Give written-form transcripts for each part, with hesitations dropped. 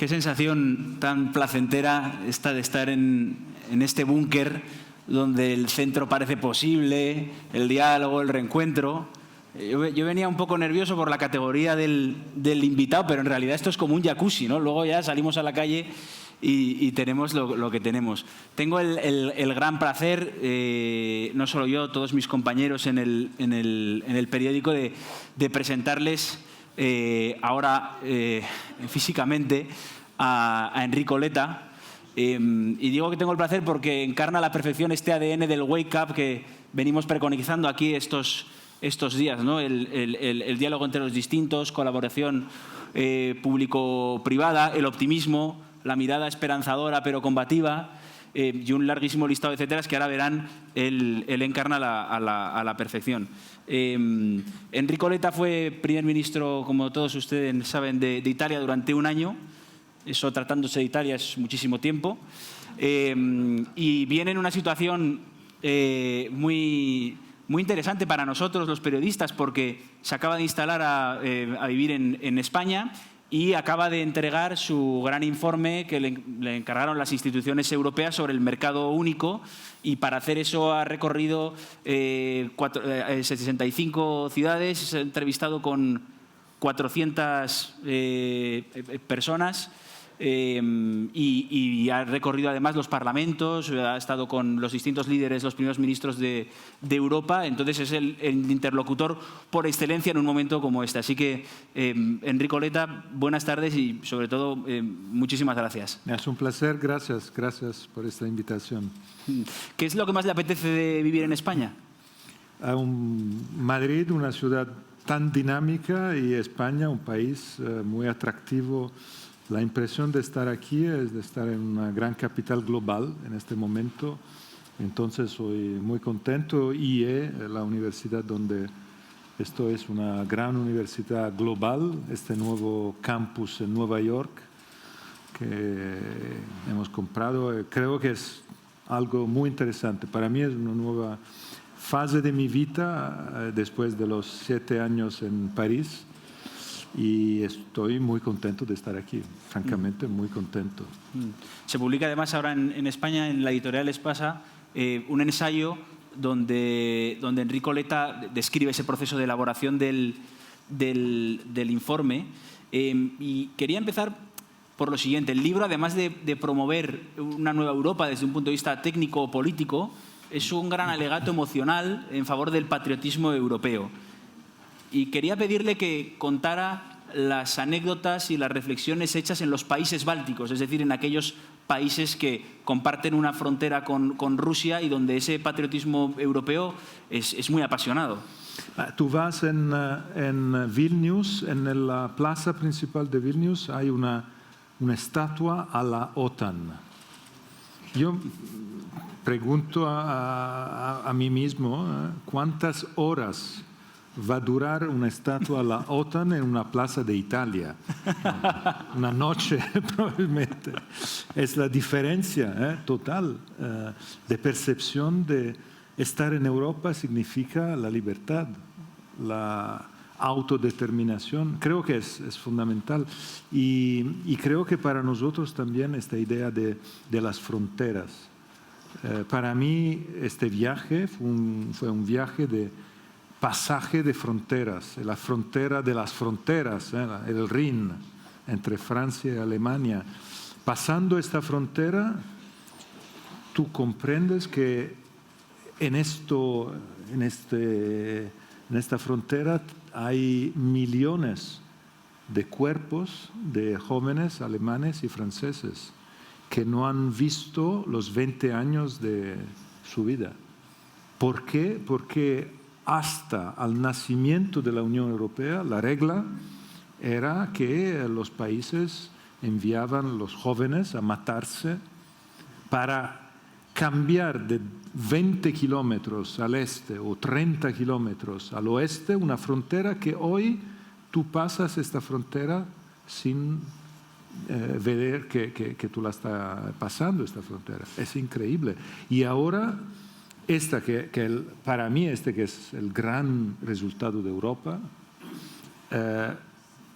Qué sensación tan placentera esta de estar en este búnker donde el centro parece posible, el diálogo, el reencuentro. Yo venía un poco nervioso por la categoría del invitado, pero en realidad esto es como un jacuzzi, ¿no? Luego ya salimos a la calle y tenemos lo que tenemos. Tengo el gran placer, no solo yo, todos mis compañeros en el periódico, de presentarles ahora físicamente a Enrico Letta. Y digo que tengo el placer porque encarna a la perfección este ADN del Wake Up que venimos preconizando aquí estos días, ¿no? El diálogo entre los distintos, colaboración público-privada, el optimismo, la mirada esperanzadora pero combativa, y un larguísimo listado de etcéteras que ahora verán él encarna a la perfección. Enrico Letta fue primer ministro, como todos ustedes saben, de Italia durante un año. Eso, tratándose de Italia, es muchísimo tiempo. Y viene en una situación muy interesante para nosotros, los periodistas, porque se acaba de instalar a vivir en España y acaba de entregar su gran informe que le encargaron las instituciones europeas sobre el mercado único, y para hacer eso ha recorrido 65 ciudades, se ha entrevistado con 400 personas y ha recorrido además los parlamentos, ha estado con los distintos líderes, los primeros ministros de Europa. Entonces es el interlocutor por excelencia en un momento como este. Así que, Enrico Letta, buenas tardes y sobre todo muchísimas gracias. Es un placer, gracias por esta invitación. ¿Qué es lo que más le apetece de vivir en España? Madrid, una ciudad tan dinámica, y España, un país muy atractivo. La impresión de estar aquí es de estar en una gran capital global en este momento. Entonces soy muy contento. IE, la universidad donde estoy, es una gran universidad global. Este nuevo campus en Nueva York que hemos comprado, creo que es algo muy interesante. Para mí es una nueva fase de mi vida después de los 7 años en París. Y estoy muy contento de estar aquí, francamente muy contento. Se publica además ahora en España, en la editorial Espasa, un ensayo donde Enrico Letta describe ese proceso de elaboración del informe. Y quería empezar por lo siguiente. El libro, además de promover una nueva Europa desde un punto de vista técnico o político, es un gran alegato emocional en favor del patriotismo europeo. Y quería pedirle que contara las anécdotas y las reflexiones hechas en los países bálticos, es decir, en aquellos países que comparten una frontera con Rusia y donde ese patriotismo europeo es muy apasionado. Tú vas en Vilnius, en la plaza principal de Vilnius, hay una estatua a la OTAN. Yo pregunto a mí mismo, ¿cuántas horas va a durar una estatua a la OTAN en una plaza de Italia? Una noche probablemente. Es la diferencia total de percepción de estar en Europa. Significa la libertad, la autodeterminación. Creo que es fundamental. Y creo que para nosotros también esta idea de las fronteras. Para mí este viaje fue un viaje de pasaje de fronteras, la frontera de las fronteras, el Rin, entre Francia y Alemania. Pasando esta frontera, tú comprendes que en esta frontera hay millones de cuerpos de jóvenes alemanes y franceses que no han visto los 20 años de su vida. ¿Por qué? Porque hasta al nacimiento de la Unión Europea, la regla era que los países enviaban a los jóvenes a matarse para cambiar de 20 kilómetros al este o 30 kilómetros al oeste una frontera que hoy tú pasas esta frontera sin ver que tú la estás pasando, esta frontera. Es increíble. Y ahora para mí que es el gran resultado de Europa,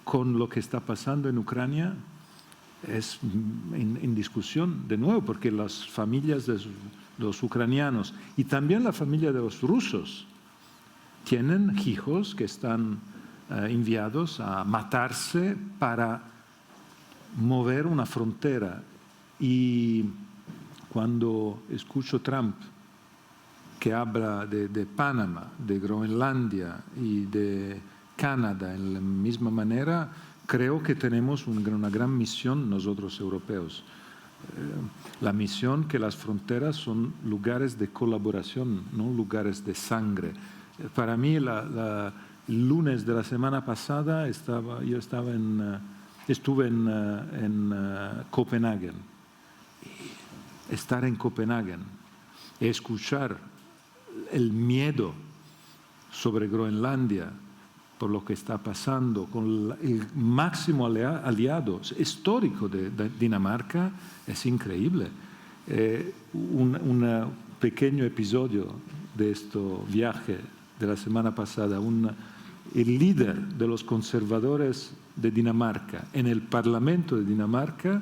con lo que está pasando en Ucrania, es en discusión de nuevo, porque las familias de los ucranianos y también la familia de los rusos tienen hijos que están enviados a matarse para mover una frontera. Y cuando escucho Trump que habla de Panamá, de Groenlandia y de Canadá en la misma manera, creo que tenemos una gran misión nosotros europeos. La misión que las fronteras son lugares de colaboración, no lugares de sangre. Para mí, el lunes de la semana pasada estuve en Copenhague. Estar en Copenhague, escuchar el miedo sobre Groenlandia por lo que está pasando con el máximo aliado histórico de Dinamarca, es increíble. Un pequeño episodio de este viaje de la semana pasada, el líder de los conservadores de Dinamarca en el Parlamento de Dinamarca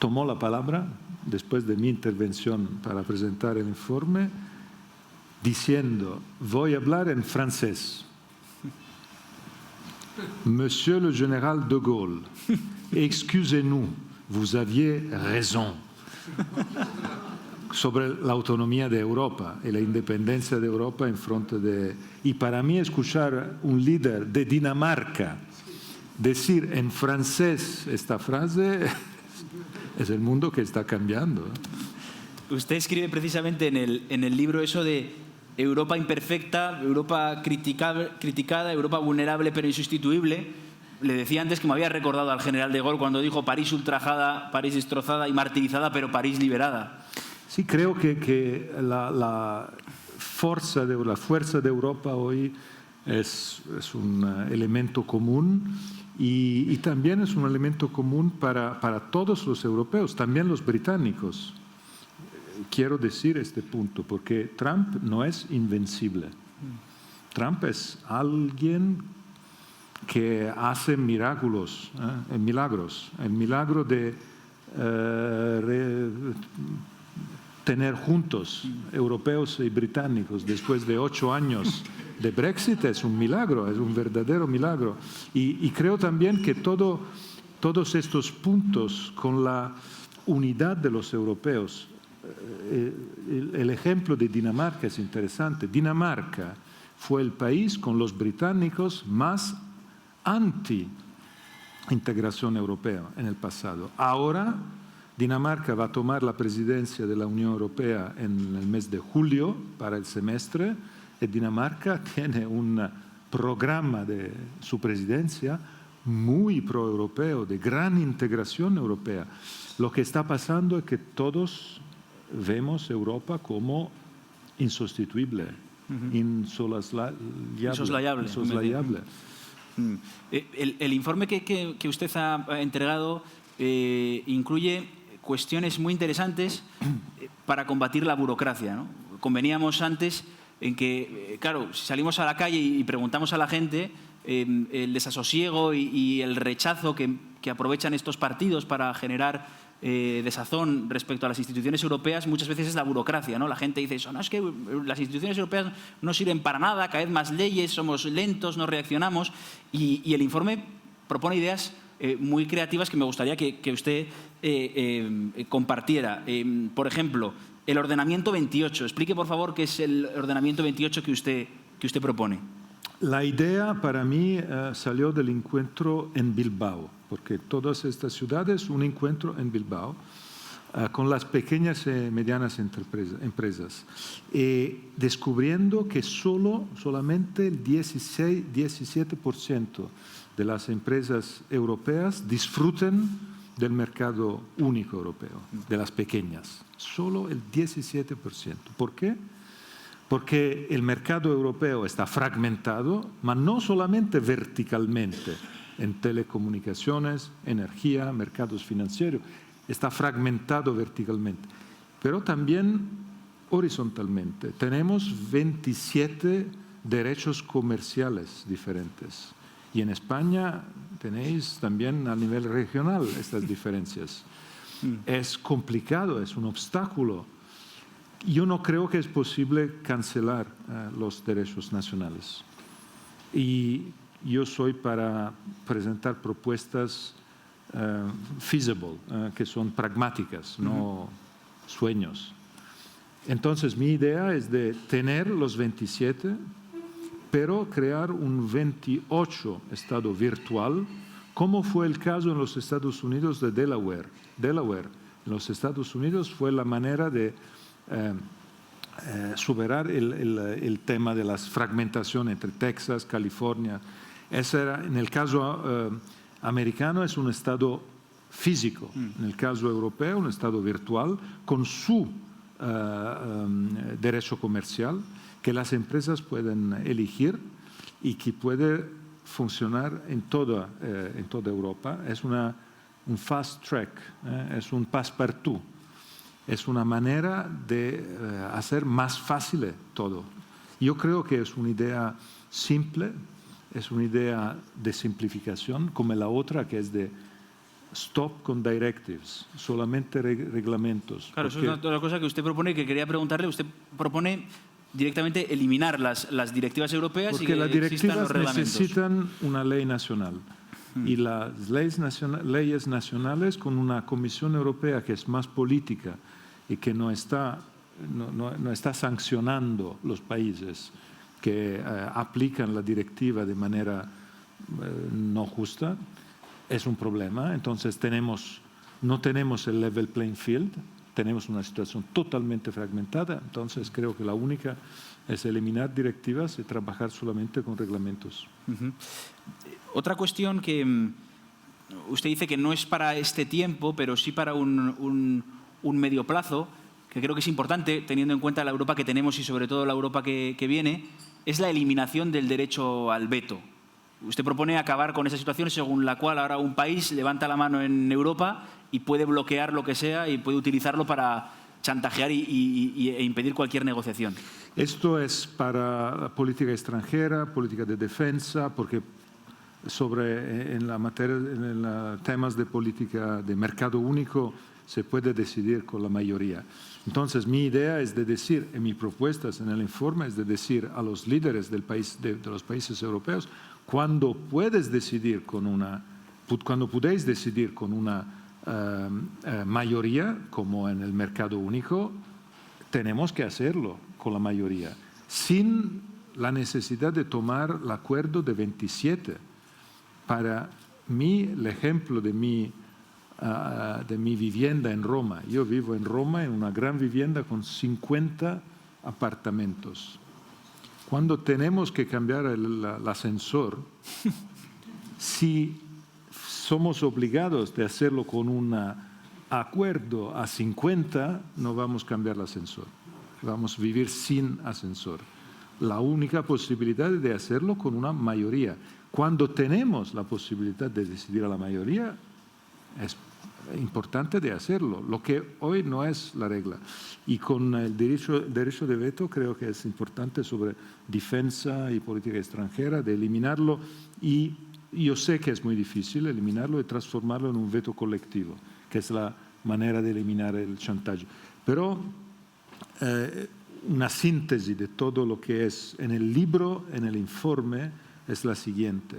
tomó la palabra después de mi intervención para presentar el informe, diciendo, voy a hablar en francés. Monsieur le général de Gaulle, excusez-nous, vous aviez raison. Sobre la autonomía de Europa y la independencia de Europa en frente de... Y para mí escuchar un líder de Dinamarca decir en francés esta frase es el mundo que está cambiando. Usted escribe precisamente en el libro eso de Europa imperfecta, Europa criticada, Europa vulnerable pero insustituible. Le decía antes que me había recordado al general de Gaulle cuando dijo París ultrajada, París destrozada y martirizada, pero París liberada. Sí, creo que la fuerza de Europa hoy es un elemento común y también es un elemento común para todos los europeos, también los británicos. Quiero decir este punto, porque Trump no es invencible. Trump es alguien que hace milagros, el milagro de tener juntos europeos y británicos después de 8 años de Brexit es un milagro, es un verdadero milagro. Y creo también que todos estos puntos con la unidad de los europeos, el ejemplo de Dinamarca es interesante. Dinamarca fue el país con los británicos más anti-integración europea en el pasado. Ahora Dinamarca va a tomar la presidencia de la Unión Europea en el mes de julio para el semestre y Dinamarca tiene un programa de su presidencia muy pro-europeo, de gran integración europea. Lo que está pasando es que todos vemos Europa como insustituible, insoslayable. El informe que usted ha entregado incluye cuestiones muy interesantes para combatir la burocracia, ¿no? Conveníamos antes en que, claro, si salimos a la calle y preguntamos a la gente, el desasosiego y el rechazo que aprovechan estos partidos para generar desazón respecto a las instituciones europeas muchas veces es la burocracia, ¿no? La gente dice eso, no, es que las instituciones europeas no sirven para nada, cada vez más leyes, somos lentos, no reaccionamos y el informe propone ideas muy creativas que me gustaría que usted compartiera. Por ejemplo, el ordenamiento 28. Explique, por favor, qué es el ordenamiento 28 que usted propone. La idea para mí salió del encuentro en Bilbao, porque todas estas ciudades, un encuentro en Bilbao con las pequeñas y medianas empresas, descubriendo que solamente el 17% de las empresas europeas disfrutan del mercado único europeo, de las pequeñas. Solo el 17%. ¿Por qué? Porque el mercado europeo está fragmentado, pero no solamente verticalmente, en telecomunicaciones, energía, mercados financieros, está fragmentado verticalmente, pero también horizontalmente. Tenemos 27 derechos comerciales diferentes Y en España tenéis también a nivel regional estas diferencias. Es complicado, es un obstáculo. Yo no creo que es posible cancelar los derechos nacionales. Y yo soy para presentar propuestas feasible, que son pragmáticas, no sueños. Entonces, mi idea es de tener los 27, pero crear un 28 estado virtual, como fue el caso en los Estados Unidos de Delaware. Delaware en los Estados Unidos fue la manera de superar el tema de la fragmentación entre Texas, California. Ese era, en el caso americano es un estado físico, en el caso europeo un estado virtual con su derecho comercial que las empresas pueden elegir y que puede funcionar en toda Europa. Es un fast track, es un passepartout. Es una manera de hacer más fácil todo. Yo creo que es una idea simple, es una idea de simplificación, como la otra que es de stop con directives, solamente reglamentos. Claro, eso es otra cosa que usted propone, que quería preguntarle. Usted propone directamente eliminar las directivas europeas y que las existan los directivas reglamentos. necesitan una ley nacional. Y las leyes nacionales con una Comisión Europea que es más política y que no está sancionando los países que aplican la directiva de manera no justa, es un problema. Entonces no tenemos el level playing field, tenemos una situación totalmente fragmentada. Entonces creo que la única es eliminar directivas y trabajar solamente con reglamentos. Otra cuestión que usted dice que no es para este tiempo, pero sí para un medio plazo, que creo que es importante teniendo en cuenta la Europa que tenemos y sobre todo la Europa que viene, es la eliminación del derecho al veto. Usted propone acabar con esa situación según la cual ahora un país levanta la mano en Europa y puede bloquear lo que sea y puede utilizarlo para chantajear e impedir cualquier negociación. Esto es para la política extranjera, política de defensa, porque en la materia, en temas de política de mercado único se puede decidir con la mayoría. Entonces, mi idea es de decir, en mis propuestas en el informe, es de decir a los líderes de los países europeos, cuando podéis decidir con una mayoría, como en el mercado único, tenemos que hacerlo con la mayoría, sin la necesidad de tomar el acuerdo de 27. Para mí, el ejemplo de mi vivienda en Roma. Yo vivo en Roma en una gran vivienda con 50 apartamentos. Cuando tenemos que cambiar el ascensor, si somos obligados de hacerlo con un acuerdo a 50, no vamos a cambiar el ascensor. Vamos a vivir sin ascensor. La única posibilidad es de hacerlo con una mayoría. Cuando tenemos la posibilidad de decidir a la mayoría, es importante de hacerlo, lo que hoy no es la regla. Y con el derecho de veto creo que es importante sobre defensa y política extranjera, de eliminarlo. Y yo sé que es muy difícil eliminarlo y transformarlo en un veto colectivo, que es la manera de eliminar el chantaje. Pero una síntesis de todo lo que es en el libro, en el informe, es la siguiente.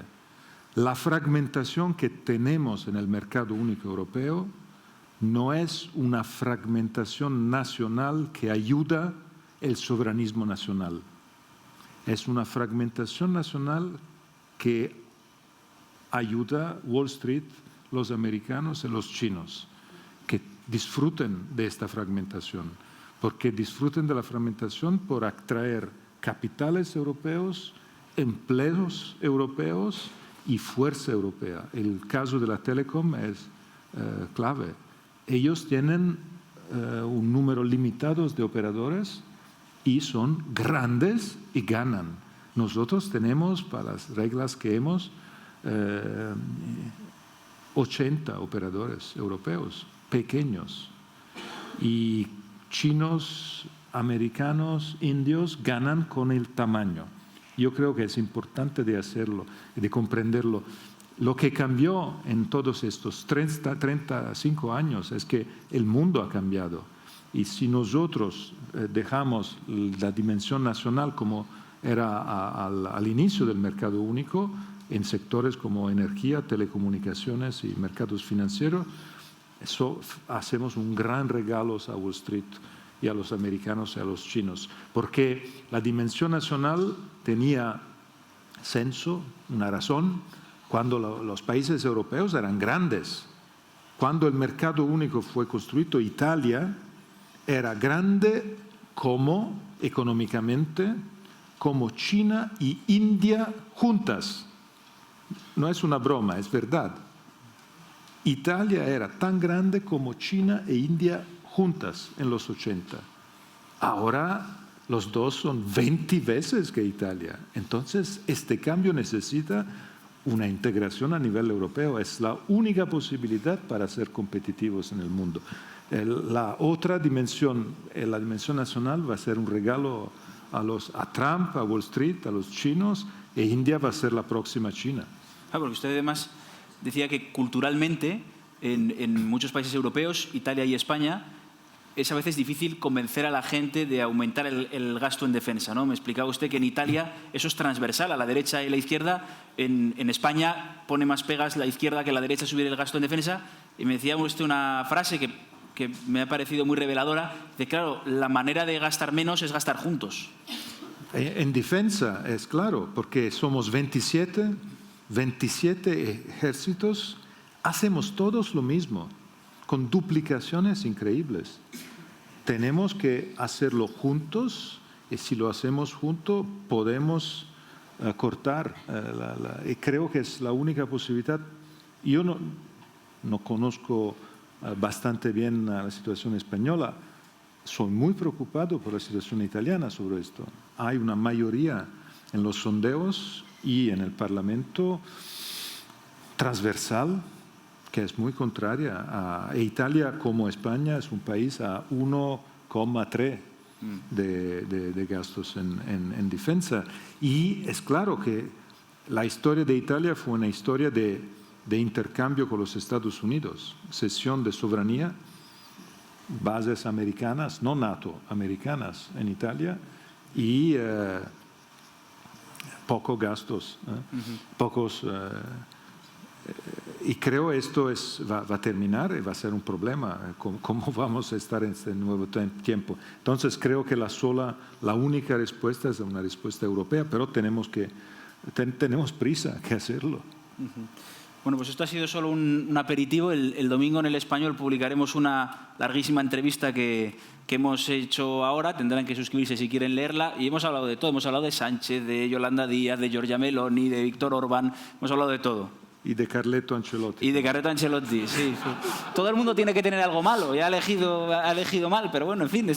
La fragmentación que tenemos en el mercado único europeo no es una fragmentación nacional que ayuda el soberanismo nacional. Es una fragmentación nacional que ayuda Wall Street, los americanos y los chinos, que disfruten de esta fragmentación, porque disfruten de la fragmentación por atraer capitales europeos, empleos europeos y fuerza europea. El caso de la Telecom es clave. Ellos tienen un número limitado de operadores y son grandes y ganan. Nosotros tenemos, para las reglas que hemos, 80 operadores europeos, pequeños. Y chinos, americanos, indios ganan con el tamaño. Yo creo que es importante de hacerlo y de comprenderlo. Lo que cambió en todos estos 35 años es que el mundo ha cambiado. Y si nosotros dejamos la dimensión nacional como era al inicio del mercado único, en sectores como energía, telecomunicaciones y mercados financieros, eso hacemos un gran regalo a Wall Street y a los americanos y a los chinos, porque la dimensión nacional tenía senso, una razón, cuando los países europeos eran grandes. Cuando el mercado único fue construido, Italia era grande como económicamente, como China y India juntas. No es una broma, es verdad. Italia era tan grande como China e India juntas en los 80. Ahora los dos son 20 veces que Italia. Entonces, este cambio necesita una integración a nivel europeo. Es la única posibilidad para ser competitivos en el mundo. La otra dimensión, la dimensión nacional, va a ser un regalo a Trump, a Wall Street, a los chinos, e India va a ser la próxima China. Porque usted además decía que culturalmente en muchos países europeos, Italia y España, es a veces difícil convencer a la gente de aumentar el gasto en defensa, ¿no? Me explicaba usted que en Italia eso es transversal, a la derecha y la izquierda. En España pone más pegas la izquierda que la derecha subir el gasto en defensa. Y me decía usted una frase que me ha parecido muy reveladora, de claro, la manera de gastar menos es gastar juntos. En defensa es claro, porque somos 27 ejércitos, hacemos todos lo mismo, con duplicaciones increíbles. Tenemos que hacerlo juntos, y si lo hacemos juntos podemos cortar. Y creo que es la única posibilidad. Yo no conozco bastante bien la situación española. Soy muy preocupado por la situación italiana sobre esto. Hay una mayoría en los sondeos y en el Parlamento transversal que es muy contraria. Italia, como España, es un país a 1,3 de gastos en defensa. Y es claro que la historia de Italia fue una historia de intercambio con los Estados Unidos, cesión de soberanía, bases americanas, no NATO, americanas en Italia, y pocos gastos, pocos... y creo esto va a terminar y va a ser un problema, cómo vamos a estar en este nuevo tiempo. Entonces creo que la única respuesta es una respuesta europea, pero tenemos prisa que hacerlo. Bueno, pues esto ha sido solo un aperitivo. El domingo en El Español publicaremos una larguísima entrevista que hemos hecho ahora. Tendrán que suscribirse si quieren leerla. Y hemos hablado de todo. Hemos hablado de Sánchez, de Yolanda Díaz, de Giorgia Meloni, de Víctor Orbán. Hemos hablado de todo. Y de Carleto Ancelotti. Y de Carleto Ancelotti, sí. Todo el mundo tiene que tener algo malo. Ya ha elegido mal, pero bueno, en fin,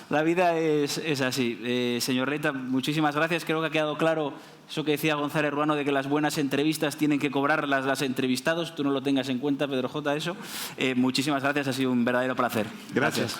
la vida es así. Señor Leita, muchísimas gracias. Creo que ha quedado claro eso que decía González Ruano de que las buenas entrevistas tienen que cobrarlas los entrevistados. Tú no lo tengas en cuenta, Pedro J. Eso. Muchísimas gracias, ha sido un verdadero placer. Gracias.